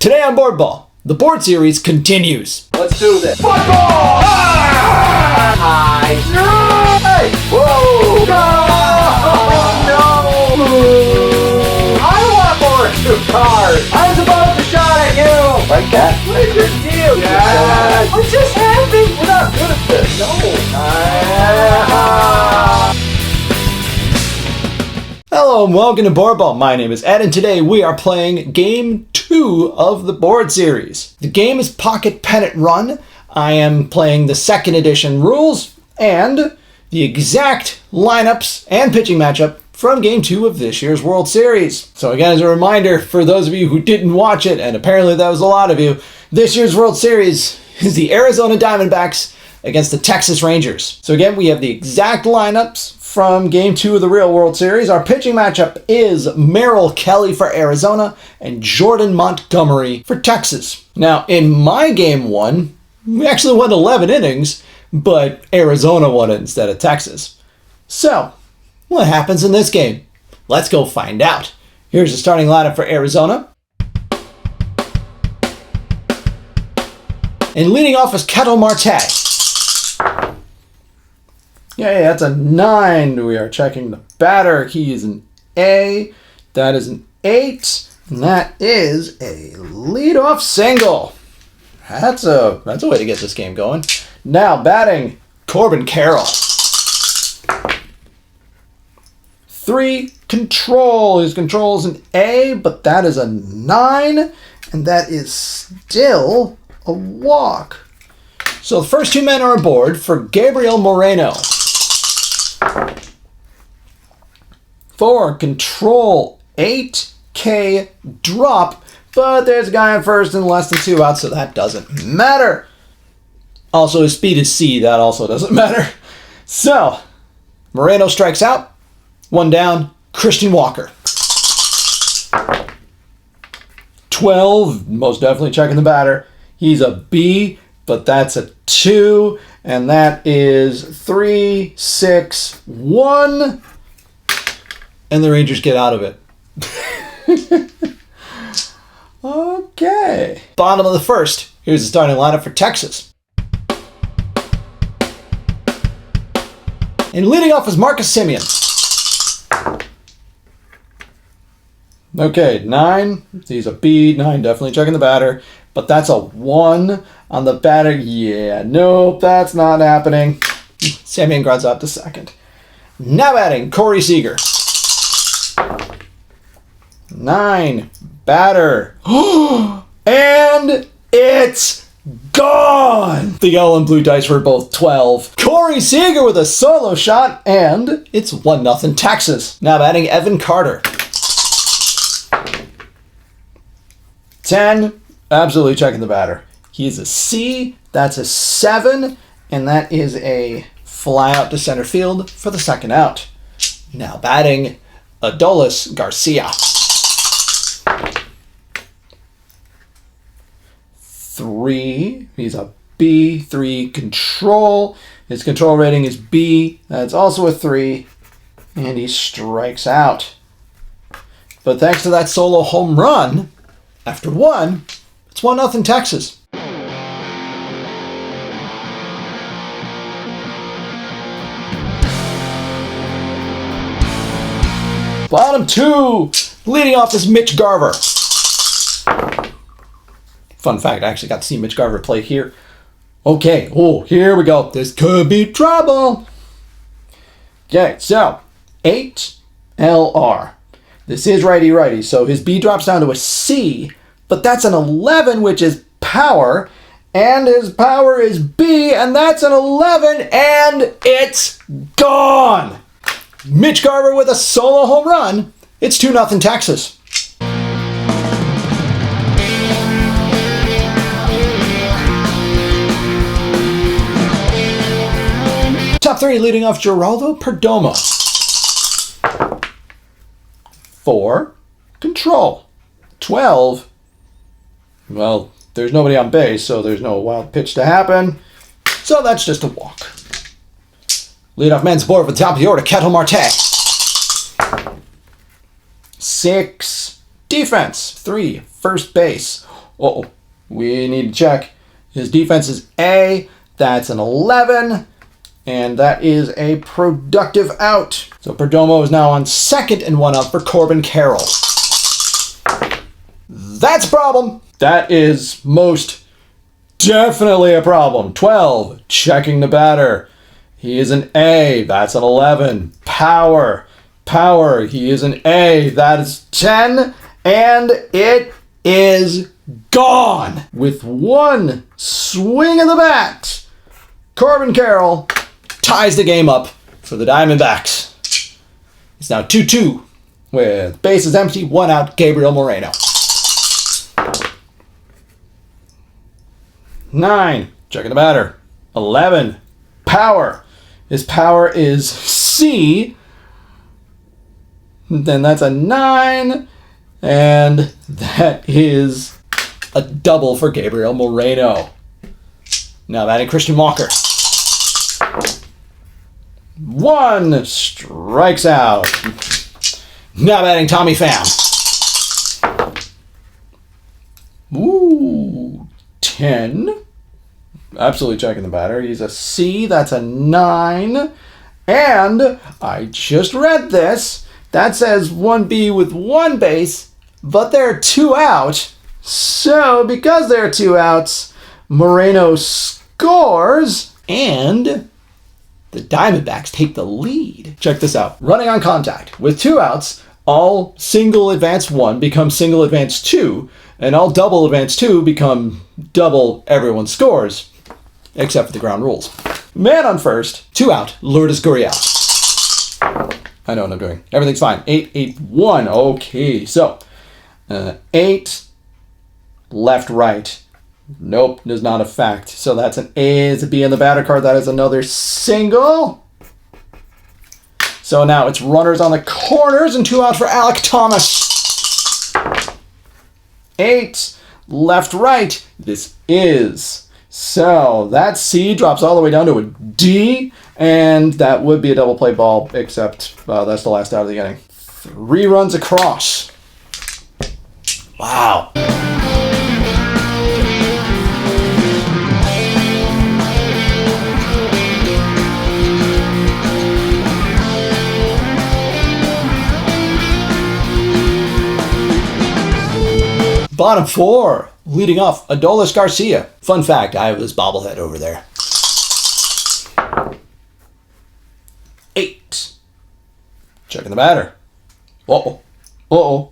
Today on Boardball, the board series continues. Let's do this. Football! High! Right! Whoa! No! I want more cars! I was about to shot at you! Like that? What is your deal? Yeah! What just happened? We're not good at this. No! Hello and welcome to Boardball. My name is Ed and today we are playing Game 2 of the board series. The game is Pocket Pennant Run. I am playing the second edition rules and the exact lineups and pitching matchup from Game 2 of this year's World Series. So again, as a reminder, for those of you who didn't watch it, and apparently that was a lot of you, this year's World Series is the Arizona Diamondbacks against the Texas Rangers. So again, we have the exact lineups from Game 2 of the real World Series. Our pitching matchup is Merrill Kelly for Arizona and Jordan Montgomery for Texas. Now, in my Game 1, we actually went 11 innings, but Arizona won it instead of Texas. So, what happens in this game? Let's go find out. Here's the starting lineup for Arizona. And leading off is Ketel Marte. Yeah, that's a 9. We are checking the batter. He is an A. That is an 8. And that is a leadoff single. That's a way to get this game going. Now batting, Corbin Carroll. 3, control. His control is an A, but that is a 9. And that is still a walk. So the first two men are aboard for Gabriel Moreno. 4, control, 8K, drop, but there's a guy on first and less than 2 outs, so that doesn't matter. Also, his speed is C, that also doesn't matter. So, Moreno strikes out, 1 down, Christian Walker. 12, most definitely checking the batter. He's a B, but that's a 2, and that is 3, 6, 1. And the Rangers get out of it. Okay. Bottom of the first. Here's the starting lineup for Texas. And leading off is Marcus Semien. Okay, 9. He's a B. 9, definitely checking the batter. But that's a 1 on the batter. Yeah, nope, that's not happening. Semien grounds out to second. Now batting, Corey Seager. 9, batter. And it's gone! The yellow and blue dice were both 12. Corey Seager with a solo shot, and it's 1-0 Texas. Now batting Evan Carter. 10, absolutely checking the batter. He's a C, that's a 7, and that is a fly out to center field for the second out. Now batting Adolis Garcia. 3, he's a B, 3 control. His control rating is B, that's also a 3, and he strikes out. But thanks to that solo home run, after 1, it's 1-0 Texas. Bottom 2, leading off is Mitch Garver. Fun fact, I actually got to see Mitch Garver play here. Okay, here we go. This could be trouble. Okay, so 8 LR. This is righty-righty, so his B drops down to a C, but that's an 11, which is power, and his power is B, and that's an 11, and it's gone! Mitch Garver with a solo home run. It's 2-0 Texas. Top 3 leading off Geraldo Perdomo. 4, control. 12, well, there's nobody on base, so there's no wild pitch to happen. So that's just a walk. Leadoff man's aboard for the top of the order, Ketel Marte. 6, defense. 3, first base. Uh-oh. We need to check. His defense is A. That's an 11. And that is a productive out. So Perdomo is now on second and 1 out for Corbin Carroll. That's a problem. That is most definitely a problem. 12, checking the batter. He is an A. That's an 11. Power. He is an A. That is 10. And it is gone. With one swing of the bat, Corbin Carroll ties the game up for the Diamondbacks. It's now 2-2 with bases empty, 1 out, Gabriel Moreno. 9, checking the batter. 11, power. His power is C. Then that's a 9. And that is a double for Gabriel Moreno. Now batting Christian Walker. 1 strikes out. Now batting Tommy Pham. Ooh, 10. Absolutely checking the batter. He's a C. That's a 9. And I just read this. That says 1B with 1 base, but there are 2 out. So because there are 2 outs, Moreno scores, and the Diamondbacks take the lead. Check this out. Running on contact. With 2 outs, all single advance 1 becomes single advance 2, and all double advance 2 become double everyone scores, except for the ground rules. Man on first, 2 out, Lourdes Gurriel. I know what I'm doing. Everything's fine. 8-8-1. Okay, so 8, left, right. Nope, does not affect. So that's an A, it's a B in the batter card. That is another single. So now it's runners on the corners and 2 out for Alec Thomas. 8, left, right. This is. So that C drops all the way down to a D, and that would be a double play ball, except that's the last out of the inning. 3 runs across. Wow. Bottom 4, leading off, Adolis Garcia. Fun fact, I have this bobblehead over there. 8. Checking the batter. Uh-oh.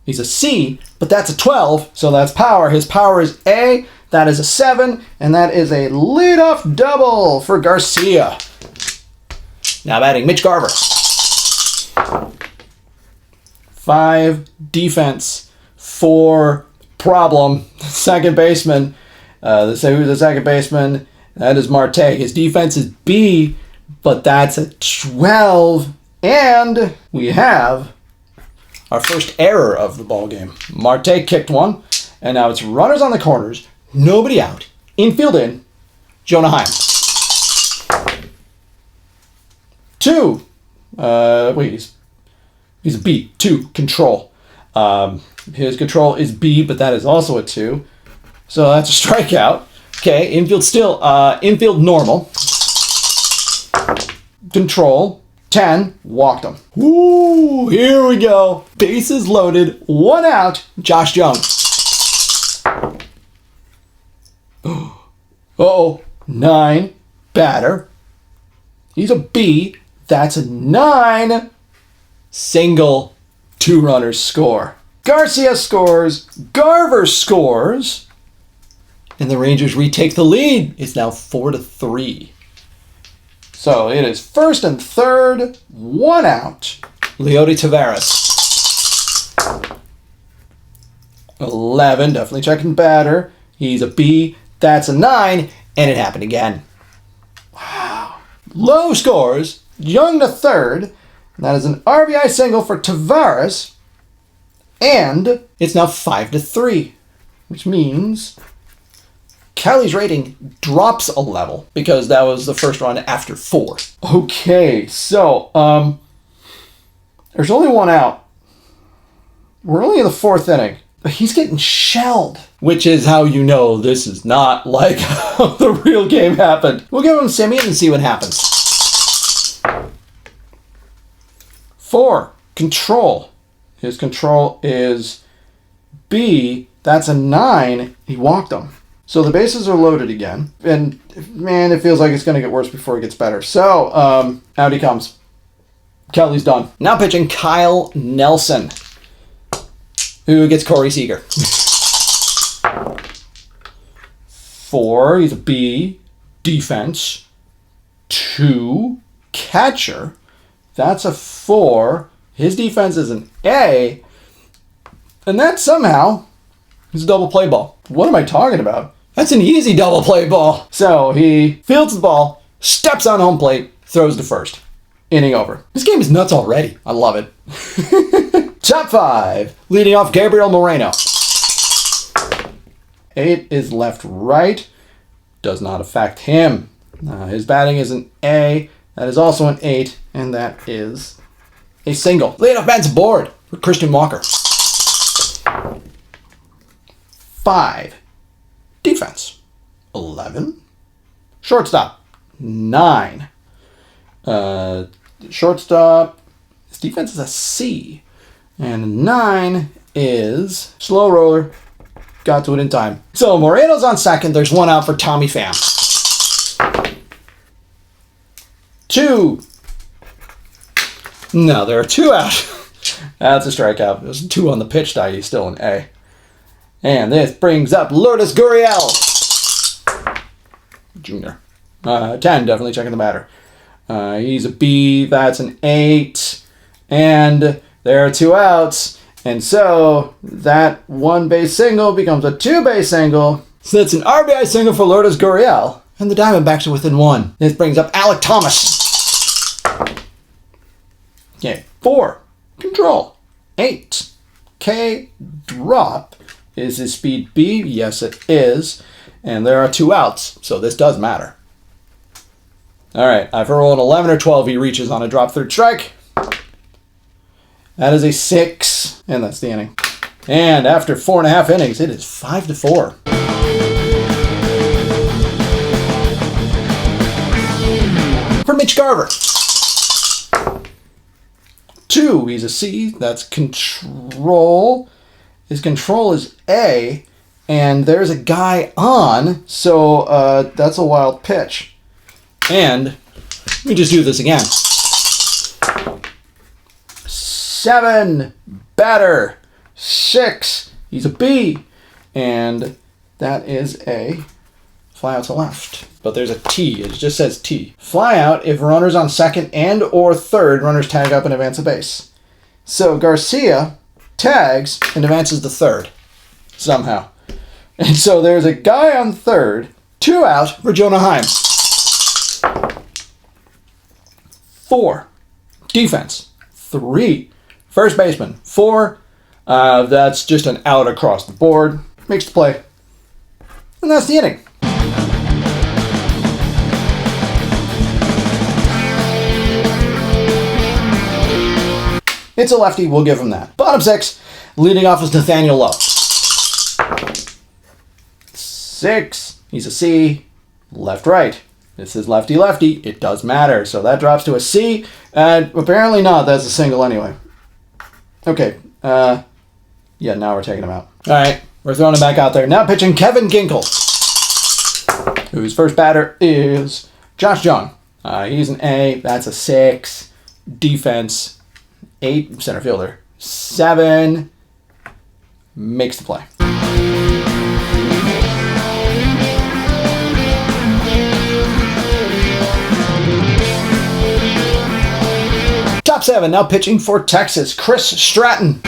He's a C, but that's a 12, so that's power. His power is A, that is a 7, and that is a leadoff double for Garcia. Now batting Mitch Garver. 5, defense. 4, problem. Second baseman. Who's the second baseman? That is Marte. His defense is B, but that's a 12. And we have our first error of the ball game. Marte kicked one, and now it's runners on the corners, nobody out, infield in, Jonah Heim. 2. He's a B. 2, control. His control is B, but that is also a 2. So that's a strikeout. Okay, infield still, infield normal. Control, 10, walked him. Woo, here we go. Bases loaded, 1 out, Josh Jung. Uh-oh, 9, batter. He's a B, that's a 9. Single, 2 runners score. Garcia scores, Garver scores, and the Rangers retake the lead. It's now 4-3. So it is first and third, 1 out. Leody Taveras. 11, definitely checking batter. He's a B, that's a 9, and it happened again. Wow. Low scores, Young to third, and that is an RBI single for Taveras. And it's now 5-3, which means Kelly's rating drops a level because that was the first run after 4. Okay, so there's only 1 out. We're only in the 4th inning, but he's getting shelled. which is how you know this is not like how the real game happened. We'll give him Simeon and see what happens. 4, control. His control is B. That's a 9. He walked them. So the bases are loaded again. And man, it feels like it's going to get worse before it gets better. So out he comes. Kelly's done. Now pitching Kyle Nelson, who gets Corey Seager. 4, he's a B. Defense. 2, catcher. That's a 4. His defense is an A. And that somehow is a double play ball. What am I talking about? That's an easy double play ball. So he fields the ball, steps on home plate, throws to first. Inning over. This game is nuts already. I love it. Top 5. Leading off, Gabriel Moreno. 8 is left right. Does not affect him. His batting is an A. That is also an 8. And that is a single. Leadoff man's board for Christian Walker. 5. Defense. 11. Shortstop. 9. Shortstop. His defense is a C. And 9 is slow roller. Got to it in time. So Moreno's on second. There's 1 out for Tommy Pham. 2. No, there are 2 out. That's a strikeout. There's 2 on the pitch die. He's still an A. And this brings up Lourdes Gurriel Jr. 10, definitely checking the batter. He's a B. That's an 8. And there are 2 outs. And so that 1 base single becomes a 2 base single. So that's an RBI single for Lourdes Gurriel. And the Diamondbacks are within 1. This brings up Alec Thomas. Okay, 4. Control. 8. K. Drop. Is his speed B? Yes, it is. And there are 2 outs, so this does matter. All right, if I roll an 11 or 12, he reaches on a drop third strike. That is a 6, and that's the inning. And after 4.5 innings, it is 5-4. For Mitch Garver. 2, he's a C. That's control. His control is A, and there's a guy on, so that's a wild pitch. And let me just do this again. 7, batter. 6, he's a B, and that is a fly out to left. But there's a T, it just says T. Fly out if runners on second and or third, runners tag up and advance a base. So Garcia tags and advances the third somehow. And so there's a guy on third, 2 out for Jonah Heim. 4, defense. 3, first baseman. 4, that's just an out across the board. Makes the play. And that's the inning. It's a lefty, we'll give him that. Bottom 6, leading off is Nathaniel Lowe. 6, he's a C, left-right. This is lefty-lefty, it does matter. So that drops to a C, and apparently not, that's a single anyway. Okay, yeah, now we're taking him out. All right, we're throwing him back out there. Now pitching Kevin Ginkel, whose first batter is Josh Jung. He's an A, that's a 6, defense. 8, center fielder. 7, makes the play. Top 7, now pitching for Texas, Chris Stratton.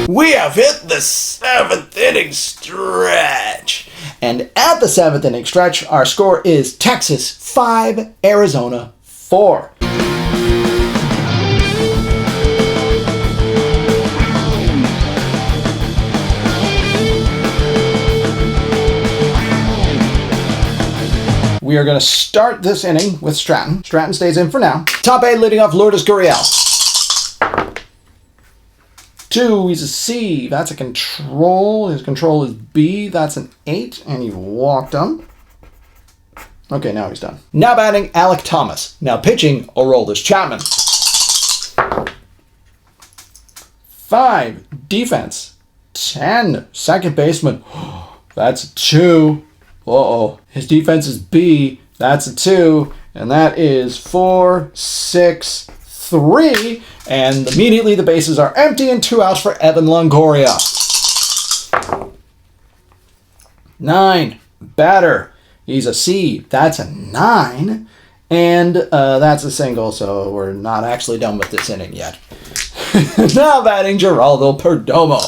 We have hit the 7th inning stretch. And at the 7th inning stretch, our score is Texas 5, Arizona 4. We are going to start this inning with Stratton. Stratton stays in for now. Top 8 leading off Lourdes Gurriel. 2. He's a C. That's a control. His control is B. That's an 8. And he walked him. Okay, now he's done. Now batting, Alec Thomas. Now pitching, Aroldis Chapman. 5. Defense. 10. Second baseman. That's a 2. Uh-oh. His defense is B. That's a 2. And that is 4, 6, 3. And immediately the bases are empty and 2 outs for Evan Longoria. 9. Batter. He's a C. That's a 9. And that's a single, so we're not actually done with this inning yet. Now batting, Geraldo Perdomo.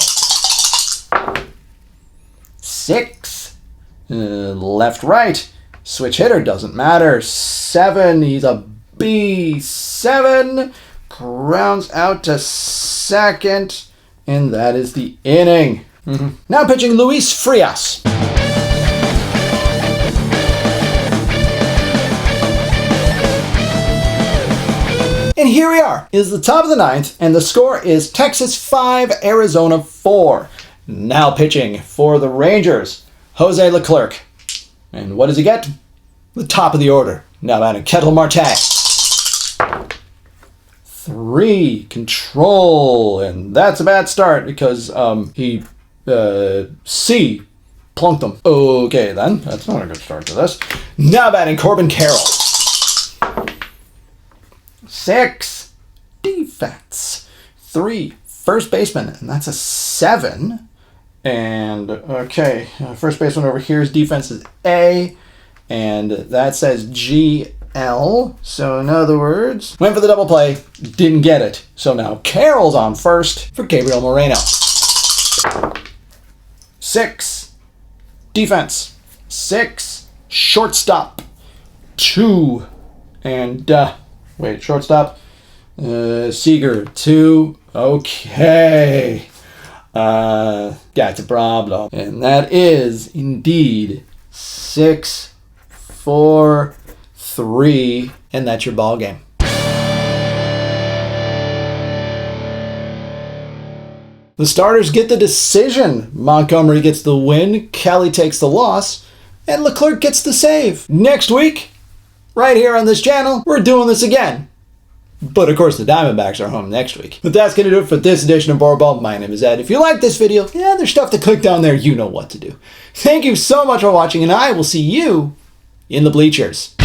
6. Left, right. Switch hitter, doesn't matter. 7. He's a B. 7. Grounds out to second. And that is the inning. Now pitching Luis Frias. And here we are. It is the top of the 9th, and the score is Texas 5, Arizona 4. Now pitching for the Rangers, Jose Leclerc. And what does he get? The top of the order. Now batting Ketel Marte. 3, control. And that's a bad start because he, C, plunked him. Okay then, that's not a good start to this. Now batting Corbin Carroll. 6, defense. 3, first baseman, and that's a 7. And, okay, first baseman over here, his defense is A, and that says GL. So, in other words, went for the double play, didn't get it. So now Carroll's on first for Gabriel Moreno. 6, defense. 6, shortstop. 2, and, wait, shortstop. Seager, 2. Okay. That's a problem. And that is indeed 6, 4, 3. And that's your ball game. The starters get the decision. Montgomery gets the win, Kelly takes the loss, and Leclerc gets the save. Next week, right here on this channel, we're doing this again. But of course the Diamondbacks are home next week. But that's going to do it for this edition of Boardball. My name is Ed. If you like this video, there's stuff to click down there. You know what to do. Thank you so much for watching, and I will see you in the bleachers.